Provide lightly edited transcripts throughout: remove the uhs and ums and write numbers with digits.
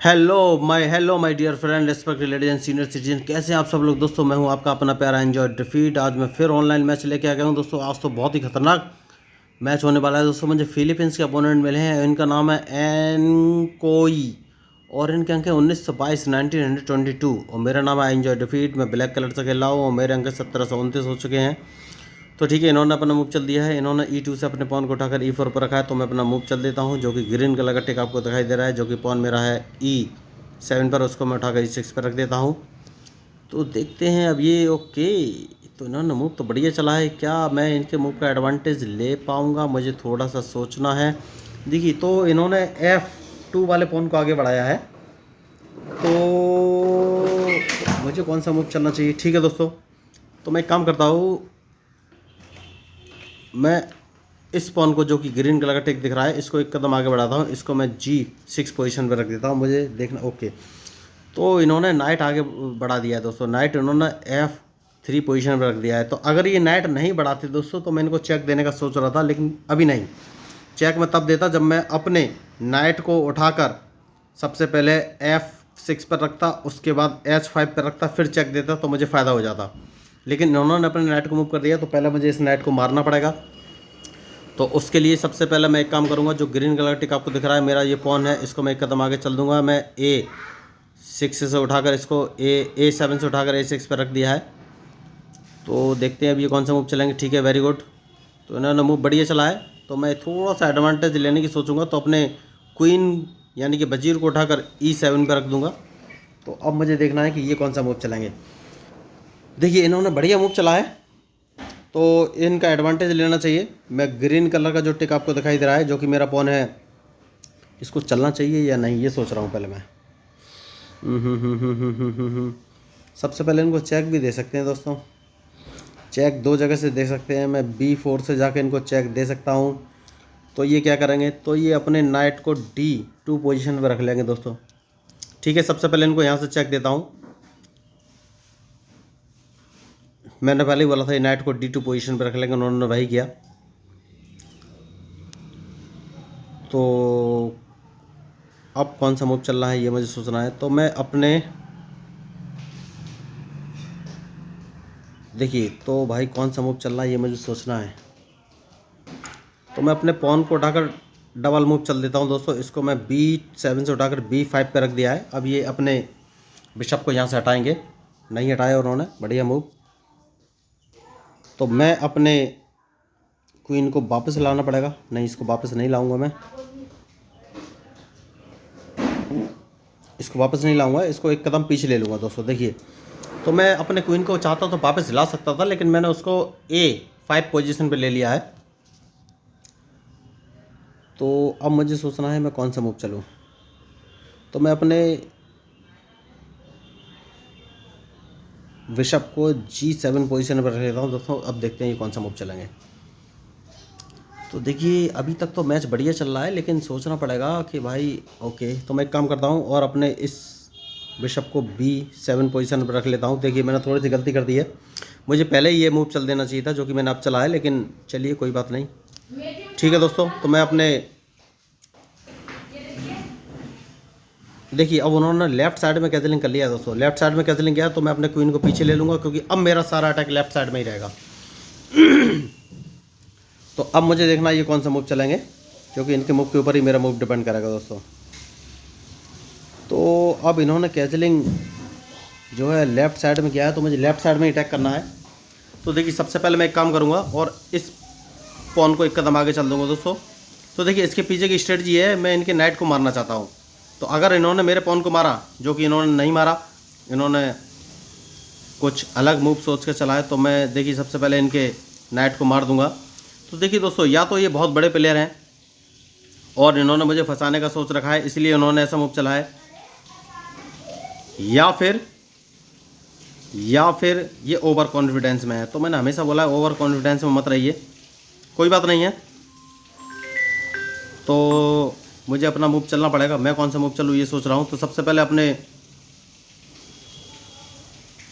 Hello my dear friend, respected ladies and senior citizen. कैसे हैं आप सब लोग दोस्तों? मैं हूं आपका अपना प्यारा एंजॉय डिफीट। आज मैं फिर ऑनलाइन मैच लेके आ गया हूं दोस्तों। आज तो बहुत ही खतरनाक मैच होने वाला है दोस्तों। मुझे फिलीपींस के अपोनेंट मिले हैं। इनका नाम है एनकोई और इनके अंक हैं 1922 1922 और मेरा नाम है एंजॉय डिफीट। मैं ब्लैक कलर से खेल रहा हूँ और मेरे अंक 1729 हो चुके हैं। तो ठीक है, इन्होंने अपना मूव चल दिया है। इन्होंने E2 से अपने पॉन को उठाकर E4 पर रखा है, तो मैं अपना मूव चल देता हूँ, जो कि ग्रीन कलर का टिक आपको दिखाई दे रहा है, जो कि पॉन मेरा है E7 पर। उसको मैं उठाकर E6 पर रख देता हूँ। तो देखते हैं अब ये। ओके, तो इन्होंने मूव तो बढ़िया चला है। क्या मैं इनके मूव का एडवांटेज ले पाऊँगा? मुझे थोड़ा सा सोचना है। देखिए, तो इन्होंने F2 वाले पॉन को आगे बढ़ाया है, तो मुझे कौन सा मूव चलना चाहिए? ठीक है दोस्तों, तो मैं एक काम करता हूँ। मैं इस पॉन को, जो कि ग्रीन कलर का टिक दिख रहा है, इसको एक कदम आगे बढ़ाता हूँ। इसको मैं G6 पोजीशन पर रख देता हूँ। मुझे देखना। ओके, तो इन्होंने नाइट आगे बढ़ा दिया है दोस्तों। नाइट इन्होंने F3 पोजीशन पर रख दिया है। तो अगर ये नाइट नहीं बढ़ाते दोस्तों, तो मैं इनको चेक देने का सोच रहा था, लेकिन अभी नहीं। चेक मैं तब देता जब मैं अपने नाइट को उठाकर सबसे पहले F6 पर रखता, उसके बाद H5 पर रखता, फिर चेक देता, तो मुझे फ़ायदा हो जाता। लेकिन इन्होंने अपने नाइट को मूव कर दिया, तो पहले मुझे इस नाइट को मारना पड़ेगा। तो उसके लिए सबसे पहले मैं एक काम करूंगा। जो ग्रीन कलर टिक आपको दिख रहा है, मेरा ये पॉन है, इसको मैं एक कदम आगे चल दूंगा। मैं A6 से उठाकर इसको A7 से उठाकर A6 पर रख दिया है। तो देखते हैं अब ये कौन सा मूव चलेंगे। ठीक है, वेरी गुड। तो इन्होंने मूव बढ़िया चला है, तो मैं थोड़ा सा एडवांटेज लेने की सोचूंगा। तो अपने क्वीन यानी कि वजीर को उठाकर E7 पर रख दूंगा। तो अब मुझे देखना है कि ये कौन सा मूव चलेंगे। देखिए, इन्होंने बढ़िया मूव चला है, तो इनका एडवांटेज लेना चाहिए। मैं ग्रीन कलर का जो टिक आपको दिखाई दे रहा है, जो कि मेरा पॉन है, इसको चलना चाहिए या नहीं, ये सोच रहा हूँ पहले मैं। सबसे पहले इनको चेक भी दे सकते हैं दोस्तों। चेक दो जगह से दे सकते हैं। मैं B4 से जाकर इनको चेक दे सकता हूँ। तो ये क्या करेंगे, तो ये अपने नाइट को D2 पोजीशन पर रख लेंगे दोस्तों। ठीक है, सबसे पहले इनको यहाँ से चेक देता हूँ। मैंने पहले ही बोला था ये नाइट को D2 पोजीशन पर रख लेंगे, उन्होंने वही किया। तो अब कौन सा मूव चल रहा है ये मुझे सोचना है। तो मैं अपने, देखिए तो भाई कौन सा मूव चल रहा है ये मुझे सोचना है। तो मैं अपने पॉन को उठाकर डबल मूव चल देता हूँ दोस्तों। इसको मैं B7 से उठाकर B5 पे रख दिया है। अब ये अपने बिशप को यहाँ से हटाएंगे, नहीं हटाया उन्होंने, बढ़िया मूव। तो मैं अपने क्वीन को वापस लाना पड़ेगा। नहीं, इसको वापस नहीं लाऊंगा मैं, इसको वापस नहीं लाऊंगा, इसको एक कदम पीछे ले लूँगा दोस्तों। देखिए, तो मैं अपने क्वीन को चाहता तो वापस ला सकता था, लेकिन मैंने उसको A5 पोजीशन पे ले लिया है। तो अब मुझे सोचना है मैं कौन सा मूव चलूँ। तो मैं अपने बिशप को G7 पोजीशन पर रख लेता हूँ दोस्तों। अब देखते हैं ये कौन सा मूव चलेंगे। तो देखिए, अभी तक तो मैच बढ़िया चल रहा है, लेकिन सोचना पड़ेगा कि भाई। ओके, तो मैं एक काम करता हूँ और अपने इस बिशप को B7 पोजीशन पर रख लेता हूँ। देखिए, मैंने थोड़ी सी गलती कर दी है। मुझे पहले ही ये मूव चल देना चाहिए था, जो कि मैंने अब चला है, लेकिन चलिए कोई बात नहीं। ठीक है दोस्तों, तो मैं अपने, देखिए अब उन्होंने लेफ्ट साइड में कैजलिंग कर लिया है दोस्तों। लेफ्ट साइड में कैजलिंग किया, तो मैं अपने क्वीन को पीछे ले लूँगा, क्योंकि अब मेरा सारा अटैक लेफ्ट साइड में ही रहेगा। तो अब मुझे देखना ये कौन सा मूव चलेंगे, क्योंकि इनके मूव के ऊपर ही मेरा मूव डिपेंड करेगा दोस्तों। तो अब इन्होंने कैजलिंग जो है लेफ़्ट साइड में किया है, तो मुझे लेफ़्ट साइड में अटैक करना है। तो देखिए, सबसे पहले मैं एक काम करूँगा और इस पॉन को एक कदम आगे चल दूँगा दोस्तों। तो देखिए, इसके पीछे की स्ट्रेटजी है, मैं इनके नाइट को मारना चाहता हूँ। तो अगर इन्होंने मेरे पॉन को मारा, जो कि इन्होंने नहीं मारा, इन्होंने कुछ अलग मूव सोच के चला है, तो मैं देखिए सबसे पहले इनके नाइट को मार दूंगा। तो देखिए दोस्तों, या तो ये बहुत बड़े प्लेयर हैं और इन्होंने मुझे फंसाने का सोच रखा है, इसलिए इन्होंने ऐसा मूव चला है, या फिर ये ओवर कॉन्फिडेंस में है। तो मैंने हमेशा बोला है ओवर कॉन्फिडेंस में मत रहिए। कोई बात नहीं है, तो मुझे अपना मूव चलना पड़ेगा। मैं कौन सा मूव चलूँ ये सोच रहा हूँ। तो सबसे पहले अपने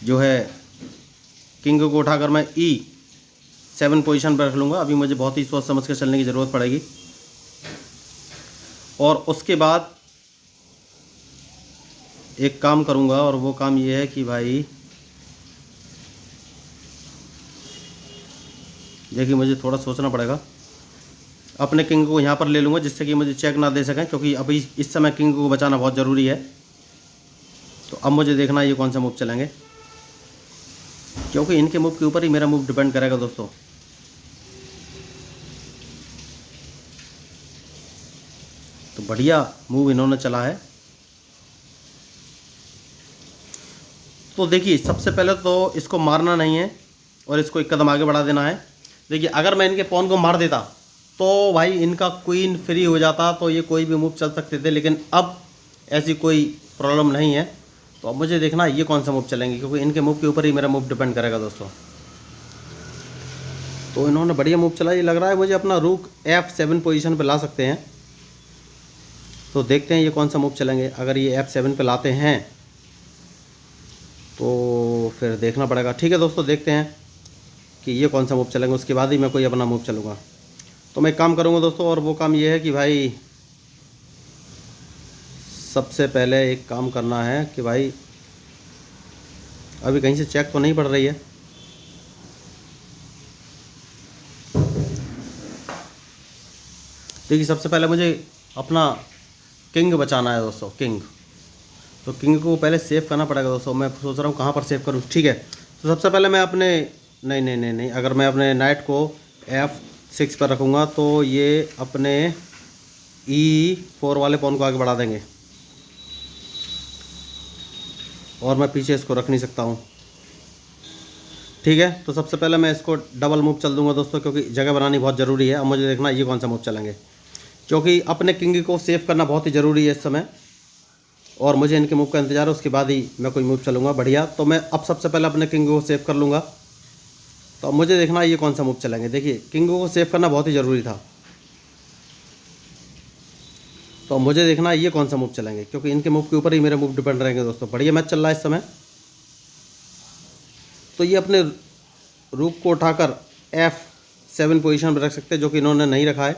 जो है किंग को उठाकर मैं E7 पोजीशन पर रख लूँगा। अभी मुझे बहुत ही सोच समझ कर चलने की ज़रूरत पड़ेगी। और उसके बाद एक काम करूँगा और वो काम ये है कि भाई देखिए मुझे थोड़ा सोचना पड़ेगा। अपने किंग को यहाँ पर ले लूँगा जिससे कि मुझे चेक ना दे सकें, क्योंकि अभी इस समय किंग को बचाना बहुत ज़रूरी है। तो अब मुझे देखना है ये कौन सा मूव चलेंगे, क्योंकि इनके मूव के ऊपर ही मेरा मूव डिपेंड करेगा दोस्तों। तो बढ़िया मूव इन्होंने चला है। तो देखिए सबसे पहले तो इसको मारना नहीं है और इसको एक कदम आगे बढ़ा देना है। देखिए अगर मैं इनके पॉन को मार देता तो भाई इनका क्वीन फ्री हो जाता, तो ये कोई भी मूव चल सकते थे, लेकिन अब ऐसी कोई प्रॉब्लम नहीं है। तो अब मुझे देखना है ये कौन सा मूव चलेंगे, क्योंकि इनके मूव के ऊपर ही मेरा मूव डिपेंड करेगा दोस्तों। तो इन्होंने बढ़िया मूव चला, ये लग रहा है मुझे अपना रूक F7 पोजीशन पे ला सकते हैं। तो देखते हैं ये कौन सा मूव चलेंगे। अगर ये F7 पे लाते हैं तो फिर देखना पड़ेगा। ठीक है दोस्तों, देखते हैं कि ये कौन सा मूव चलेंगे, उसके बाद ही मैं कोई अपना मूव चलूँगा। तो मैं एक काम करूँगा दोस्तों, और वो काम ये है कि भाई सबसे पहले एक काम करना है कि भाई अभी कहीं से चेक तो नहीं पड़ रही है। देखिए सबसे पहले मुझे अपना किंग बचाना है दोस्तों, किंग। तो किंग को पहले सेव करना पड़ेगा दोस्तों। मैं सोच रहा हूँ कहाँ पर सेव करूँ। ठीक है, तो सबसे पहले मैं अपने नहीं, अगर मैं अपने नाइट को F6 पर रखूँगा तो ये अपने E4 वाले पॉन को आगे बढ़ा देंगे और मैं पीछे इसको रख नहीं सकता हूँ। ठीक है, तो सबसे पहले मैं इसको डबल मूव चल दूंगा दोस्तों, क्योंकि जगह बनानी बहुत ज़रूरी है। अब मुझे देखना ये कौन सा मूव चलेंगे, क्योंकि अपने किंग को सेव करना बहुत ही ज़रूरी है इस समय, और मुझे इनके मूव का इंतजार है, उसके बाद ही मैं कोई मूव चलूँगा। बढ़िया, तो मैं अब सबसे पहले अपने किंग को सेव कर लूँगा। तो अब मुझे देखना ये कौन सा मूव चलेंगे। देखिए किंग को सेव करना बहुत ही ज़रूरी था, तो मुझे देखना ये कौन सा मूव चलेंगे, क्योंकि इनके मूव के ऊपर ही मेरे मूव डिपेंड रहेंगे दोस्तों। बढ़िया मैच चल रहा है इस समय। तो ये अपने रूक को उठाकर F7 पोजीशन पर रख सकते हैं, जो कि इन्होंने नहीं रखा है।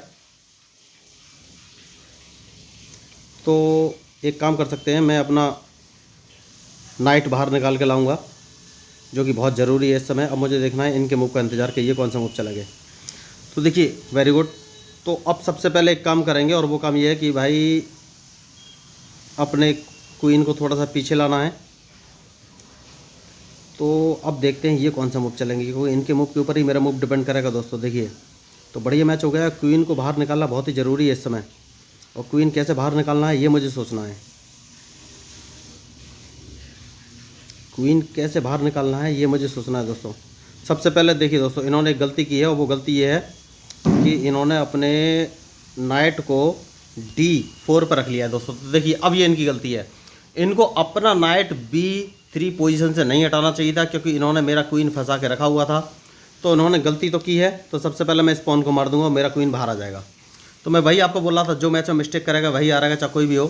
तो एक काम कर सकते हैं, मैं अपना नाइट बाहर निकाल के लाऊंगा, जो कि बहुत ज़रूरी है इस समय। अब मुझे देखना है इनके मूव का इंतज़ार कि ये कौन सा मूव चलेंगे। तो देखिए वेरी गुड। तो अब सबसे पहले एक काम करेंगे, और वो काम ये है कि भाई अपने क्वीन को थोड़ा सा पीछे लाना है। तो अब देखते हैं ये कौन सा मूव चलेंगे, क्योंकि इनके मूव के ऊपर ही मेरा मूव डिपेंड करेगा दोस्तों। देखिए तो बढ़िया मैच हो गया। क्वीन को बाहर निकालना बहुत ही ज़रूरी है इस समय, और क्वीन कैसे बाहर निकालना है ये मुझे सोचना है। क्वीन कैसे बाहर निकालना है ये मुझे सोचना है दोस्तों। सबसे पहले देखिए दोस्तों, इन्होंने एक गलती की है, और वो गलती ये है कि इन्होंने अपने नाइट को D4 पर रख लिया है दोस्तों। तो देखिए अब ये इनकी गलती है, इनको अपना नाइट B3 पोजीशन से नहीं हटाना चाहिए था, क्योंकि इन्होंने मेरा क्वीन फंसा के रखा हुआ था। तो इन्होंने गलती तो की है। तो सबसे पहले मैं इस पॉन को मार दूंगा, मेरा क्वीन बाहर आ जाएगा। तो मैं वही आपको बोल रहा था, जो मैच में मिस्टेक करेगा वही आ रहेगा, चाहे कोई भी हो।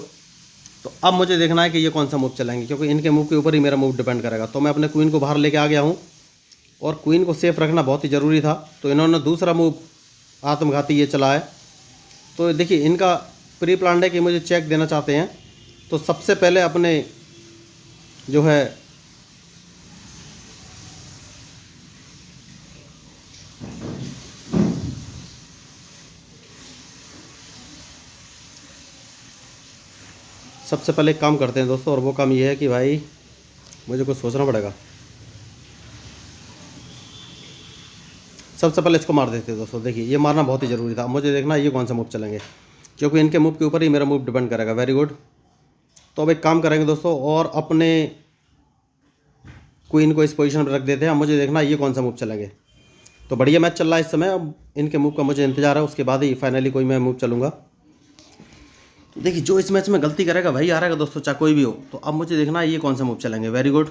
तो अब मुझे देखना है कि ये कौन सा मूव चलेंगे, क्योंकि इनके मूव के ऊपर ही मेरा मूव डिपेंड करेगा। तो मैं अपने क्वीन को बाहर लेके आ गया हूँ, और क्वीन को सेफ रखना बहुत ही ज़रूरी था। तो इन्होंने दूसरा मूव आत्मघाती ये चला है। तो देखिए इनका प्री प्लान है कि मुझे चेक देना चाहते हैं। तो सबसे पहले अपने जो है सबसे पहले एक काम करते हैं दोस्तों, और वो काम ये है कि भाई मुझे कुछ सोचना पड़ेगा। सबसे पहले इसको मार देते हैं दोस्तों। देखिए ये मारना बहुत ही ज़रूरी था। मुझे देखना ये कौन सा मूव चलेंगे, क्योंकि इनके मूव के ऊपर ही मेरा मूव डिपेंड करेगा। Very good. तो अब एक काम करेंगे दोस्तों, और अपने क्वीन को इस पोजीशन पर रख देते हैं। अब मुझे देखना ये कौन सा मूव चलेंगे। तो बढ़िया मैच चल रहा है इस समय। अब इनके मूव का मुझे इंतजार है, उसके बाद ही फाइनली कोई मैं मूव चलूँगा। तो देखिए जो इस मैच में गलती करेगा वही आ रहेगा दोस्तों, चाहे कोई भी हो। तो अब मुझे देखना है ये कौन सा मूव चलेंगे। Very good.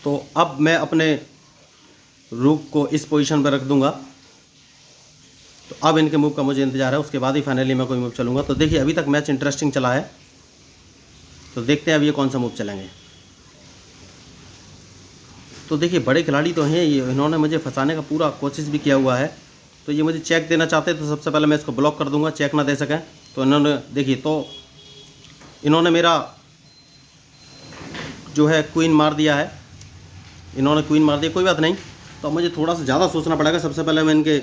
तो अब मैं अपने रूक को इस पोजीशन पर रख दूंगा। तो अब इनके मूव का मुझे इंतजार है, उसके बाद ही फाइनली मैं कोई मूव चलूँगा। तो देखिए अभी तक मैच इंटरेस्टिंग चला है, तो देखते हैं अब ये कौन सा मूव चलेंगे। तो देखिए बड़े खिलाड़ी तो हैं ये, इन्होंने मुझे फंसाने का पूरा कोशिश भी किया हुआ है। तो ये मुझे चेक देना चाहते हैं, तो सबसे पहले मैं इसको ब्लॉक कर दूंगा, चेक ना दे सकें। तो इन्होंने देखिए, तो इन्होंने मेरा जो है क्वीन मार दिया है, इन्होंने क्वीन मार दिया, कोई बात नहीं। तो मुझे थोड़ा सा ज़्यादा सोचना पड़ेगा। सबसे पहले मैं इनके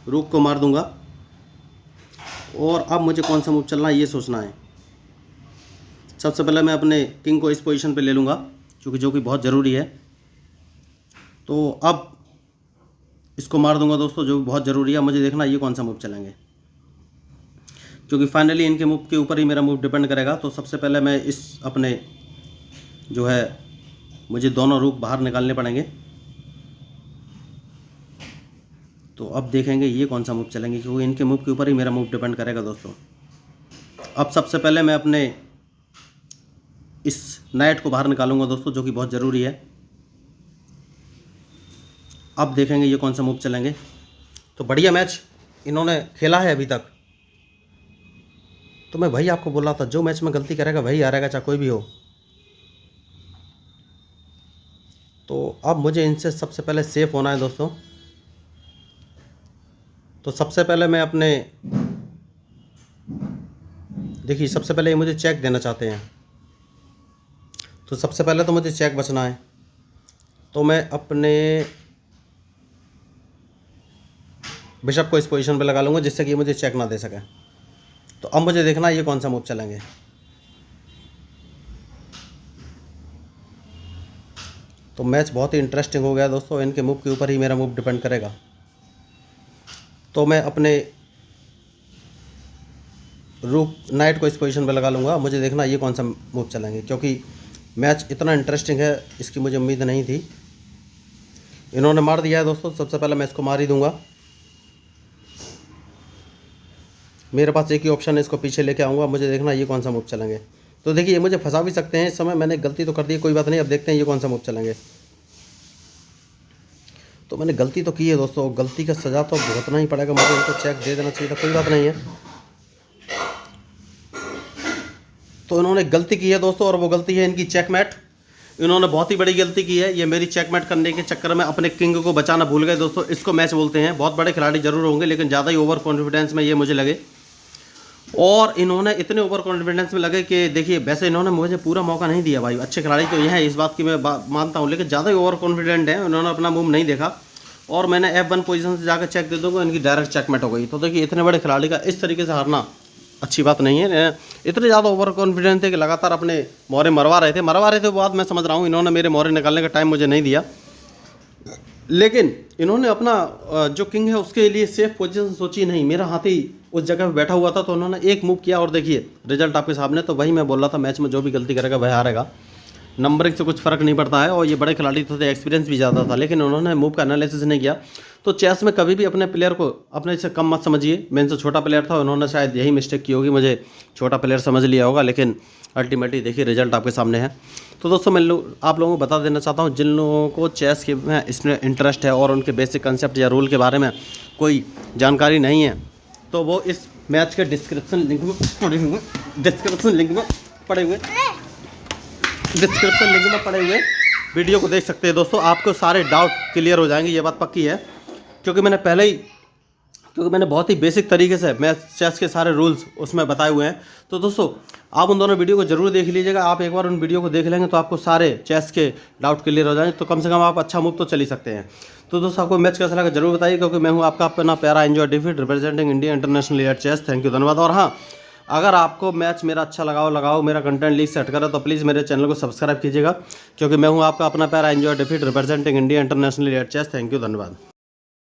रूक को मार दूंगा और अब मुझे कौन सा मूव चलना है ये सोचना है। सबसे पहले मैं अपने किंग को इस पोजीशन पे ले लूँगा क्योंकि जो कि बहुत ज़रूरी है। तो अब इसको मार दूंगा दोस्तों, जो बहुत ज़रूरी है। मुझे देखना ये कौन सा मूव चलेंगे क्योंकि फाइनली इनके मूव के ऊपर ही मेरा मूव डिपेंड करेगा। तो सबसे पहले मैं इस अपने जो है मुझे दोनों रूक बाहर निकालने पड़ेंगे। तो अब देखेंगे ये कौन सा मूव चलेंगे क्योंकि इनके मूव के ऊपर ही मेरा मूव डिपेंड करेगा दोस्तों। अब सबसे पहले मैं अपने इस नाइट को बाहर निकालूंगा दोस्तों, जो कि बहुत ज़रूरी है। अब देखेंगे ये कौन सा मूव चलेंगे। तो बढ़िया मैच इन्होंने खेला है अभी तक। तो मैं भाई आपको बोल रहा था जो मैच में गलती करेगा वही हारेगा, चाहे कोई भी हो। तो अब मुझे इनसे सबसे पहले सेफ होना है दोस्तों। तो सबसे पहले मैं अपने देखिए सबसे पहले ये मुझे चेक देना चाहते हैं, तो सबसे पहले तो मुझे चेक बचना है। तो मैं अपने बिशप को इस पोजीशन पे लगा लूँगा जिससे कि ये मुझे चेक ना दे सके। तो अब मुझे देखना है ये कौन सा मूव चलेंगे। तो मैच बहुत ही इंटरेस्टिंग हो गया दोस्तों, इनके मूव के ऊपर ही मेरा मूव डिपेंड करेगा। तो मैं अपने रूक नाइट को इस पोजीशन पे लगा लूँगा। मुझे देखना ये कौन सा मूव चलेंगे क्योंकि मैच इतना इंटरेस्टिंग है, इसकी मुझे उम्मीद नहीं थी। इन्होंने मार दिया है दोस्तों, सबसे पहले मैं इसको मार ही दूंगा। मेरे पास एक ही ऑप्शन है, इसको पीछे लेके आऊँगा। मुझे देखना ये कौन सा मूव चलेंगे। तो देखिए ये मुझे फंसा भी सकते हैं इस समय, मैंने गलती तो कर दी, कोई बात नहीं। अब देखते हैं ये कौन सा मूव चलेंगे। तो मैंने गलती तो की है दोस्तों, गलती का सज़ा तो भुगतना ही पड़ेगा। मुझे इनको चेक दे देना चाहिए था, कोई बात नहीं है। तो इन्होंने गलती की है दोस्तों और वो गलती है इनकी चेकमेट। इन्होंने बहुत ही बड़ी गलती की है, ये मेरी चेकमेट करने के चक्कर में अपने किंग को बचाना भूल गए दोस्तों। इसको मैच बोलते हैं। बहुत बड़े खिलाड़ी जरूर होंगे लेकिन ज़्यादा ही ओवर कॉन्फिडेंस में ये मुझे लगे। और इन्होंने इतने ओवर कॉन्फिडेंस में लगे कि देखिए वैसे इन्होंने मुझे पूरा मौका नहीं दिया भाई। अच्छे खिलाड़ी तो ये हैं, इस बात की मैं मानता हूँ, लेकिन ज़्यादा ही ओवर कॉन्फिडेंट है। उन्होंने अपना मूव नहीं देखा और मैंने F1 पोजीशन से जाकर चेक दे दूँगा, इनकी डायरेक्ट चेकमेट हो गई। तो देखिए इतने बड़े खिलाड़ी का इस तरीके से हारना अच्छी बात नहीं है। इतने ज़्यादा ओवर कॉन्फिडेंट थे कि लगातार अपने मोहरे मरवा रहे थे। बात मैं समझ रहा हूँ, इन्होंने मेरे मोहरे निकालने का टाइम मुझे नहीं दिया, लेकिन इन्होंने अपना जो किंग है उसके लिए सेफ पोजीशन सोची नहीं। मेरा हाथी उस जगह पे बैठा हुआ था तो उन्होंने एक मूव किया और देखिए रिजल्ट आपके सामने। तो वही मैं बोल रहा था, मैच में जो भी गलती करेगा वह हारेगा। नंबरिंग से कुछ फ़र्क नहीं पड़ता है और ये बड़े खिलाड़ी थे, एक्सपीरियंस भी ज़्यादा था, लेकिन उन्होंने मूव का एनालिसिस नहीं किया। तो चेस में कभी भी अपने प्लेयर को अपने से कम मत समझिए। मैं इनसे छोटा प्लेयर था, उन्होंने शायद यही मिस्टेक की होगी, मुझे छोटा प्लेयर समझ लिया होगा, लेकिन अल्टीमेटली देखिए रिजल्ट आपके सामने है। तो दोस्तों मैं आप लोगों को बता देना चाहता हूँ, जिन लोगों को चेस के में इसमें इंटरेस्ट है और उनके बेसिक कंसेप्ट या रूल के बारे में कोई जानकारी नहीं है, तो वो इस मैच के डिस्क्रिप्शन लिंक में पड़े हुए वीडियो को देख सकते हैं दोस्तों। आपको सारे डाउट क्लियर हो जाएंगे, ये बात पक्की है, क्योंकि मैंने बहुत ही बेसिक तरीके से मैच चेस के सारे रूल्स उसमें बताए हुए हैं। तो दोस्तों आप उन दोनों वीडियो को जरूर देख लीजिएगा। आप एक बार उन वीडियो को देख लेंगे तो आपको सारे चेस के डाउट क्लियर हो जाएंगे, तो कम से कम आप अच्छा मूव तो चल ही सकते हैं। तो दोस्तों आपको मैच कैसा लगा जरूर बताइए, क्योंकि मैं हूँ आपका अपना प्यारा एंजॉय डिफीट representing India international at chess. Thank you, धन्यवाद। और हाँ, अगर आपको मैच मेरा अच्छा लगाओ मेरा कंटेंट लीक से हटकर है तो प्लीज़ मेरे चैनल को सब्सक्राइब कीजिएगा, क्योंकि मैं हूँ आपका अपना प्यारा एंजॉय डिफीट representing India international at chess. Thank you, धन्यवाद।